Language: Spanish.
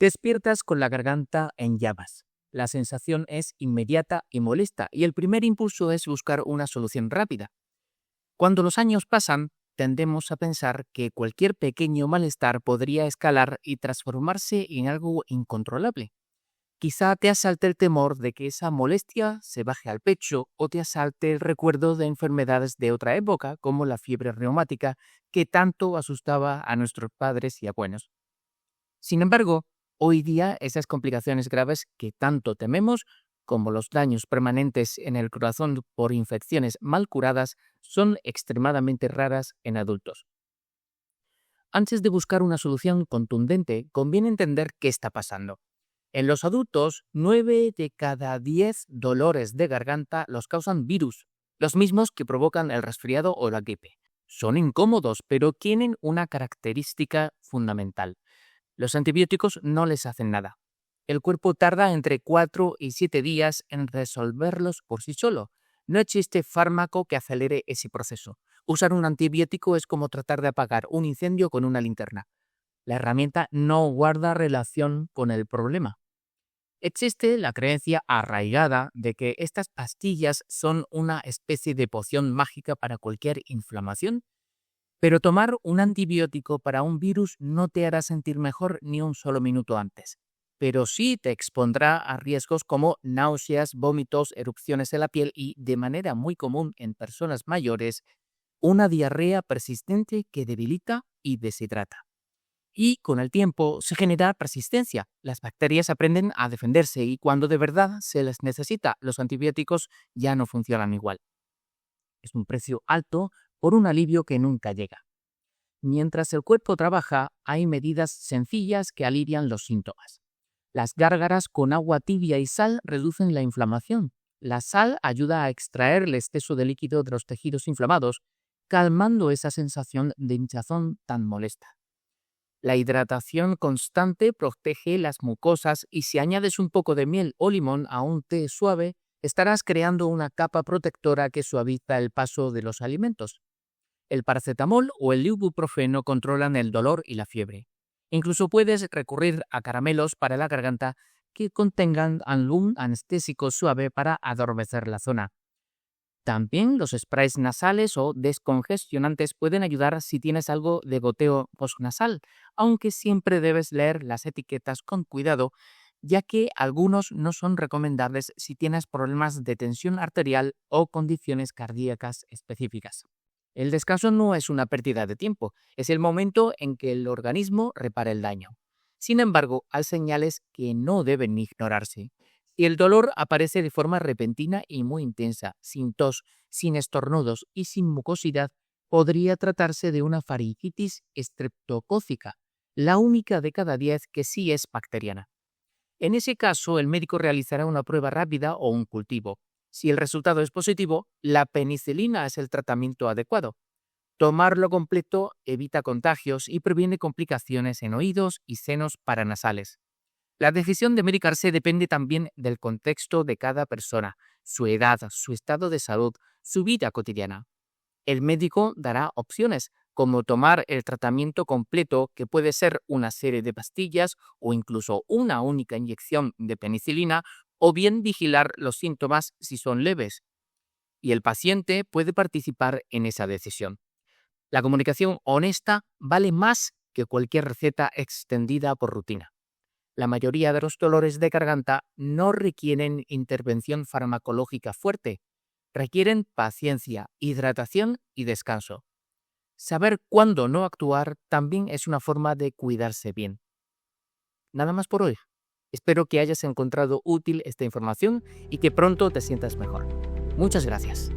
Despiertas con la garganta en llamas. La sensación es inmediata y molesta, y el primer impulso es buscar una solución rápida. Cuando los años pasan, tendemos a pensar que cualquier pequeño malestar podría escalar y transformarse en algo incontrolable. Quizá te asalte el temor de que esa molestia se baje al pecho o te asalte el recuerdo de enfermedades de otra época, como la fiebre reumática, que tanto asustaba a nuestros padres y abuelos. Sin embargo, hoy día esas complicaciones graves que tanto tememos, como los daños permanentes en el corazón por infecciones mal curadas, son extremadamente raras en adultos. Antes de buscar una solución contundente, conviene entender qué está pasando. En los adultos, 9 de cada 10 dolores de garganta los causan virus, los mismos que provocan el resfriado o la gripe. Son incómodos, pero tienen una característica fundamental. Los antibióticos no les hacen nada. El cuerpo tarda entre 4 y 7 días en resolverlos por sí solo. No existe fármaco que acelere ese proceso. Usar un antibiótico es como tratar de apagar un incendio con una linterna. La herramienta no guarda relación con el problema. Existe la creencia arraigada de que estas pastillas son una especie de poción mágica para cualquier inflamación, pero tomar un antibiótico para un virus no te hará sentir mejor ni un solo minuto antes, pero sí te expondrá a riesgos como náuseas, vómitos, erupciones en la piel y, de manera muy común en personas mayores, una diarrea persistente que debilita y deshidrata. Y con el tiempo se genera persistencia. Las bacterias aprenden a defenderse y cuando de verdad se les necesita, los antibióticos ya no funcionan igual. Es un precio alto por un alivio que nunca llega. Mientras el cuerpo trabaja, hay medidas sencillas que alivian los síntomas. Las gárgaras con agua tibia y sal reducen la inflamación. La sal ayuda a extraer el exceso de líquido de los tejidos inflamados, calmando esa sensación de hinchazón tan molesta. La hidratación constante protege las mucosas y si añades un poco de miel o limón a un té suave, estarás creando una capa protectora que suaviza el paso de los alimentos. El paracetamol o el ibuprofeno controlan el dolor y la fiebre. Incluso puedes recurrir a caramelos para la garganta que contengan algún anestésico suave para adormecer la zona. También los sprays nasales o descongestionantes pueden ayudar si tienes algo de goteo postnasal, aunque siempre debes leer las etiquetas con cuidado, ya que algunos no son recomendables si tienes problemas de tensión arterial o condiciones cardíacas específicas. El descanso no es una pérdida de tiempo, es el momento en que el organismo repara el daño. Sin embargo, hay señales que no deben ignorarse. Si el dolor aparece de forma repentina y muy intensa, sin tos, sin estornudos y sin mucosidad, podría tratarse de una faringitis estreptocócica, la única de cada 10 que sí es bacteriana. En ese caso, el médico realizará una prueba rápida o un cultivo. Si el resultado es positivo, la penicilina es el tratamiento adecuado. Tomarlo completo evita contagios y previene complicaciones en oídos y senos paranasales. La decisión de medicarse depende también del contexto de cada persona, su edad, su estado de salud, su vida cotidiana. El médico dará opciones, como tomar el tratamiento completo, que puede ser una serie de pastillas o incluso una única inyección de penicilina, o bien vigilar los síntomas si son leves. Y el paciente puede participar en esa decisión. La comunicación honesta vale más que cualquier receta extendida por rutina. La mayoría de los dolores de garganta no requieren intervención farmacológica fuerte, requieren paciencia, hidratación y descanso. Saber cuándo no actuar también es una forma de cuidarse bien. Nada más por hoy. Espero que hayas encontrado útil esta información y que pronto te sientas mejor. Muchas gracias.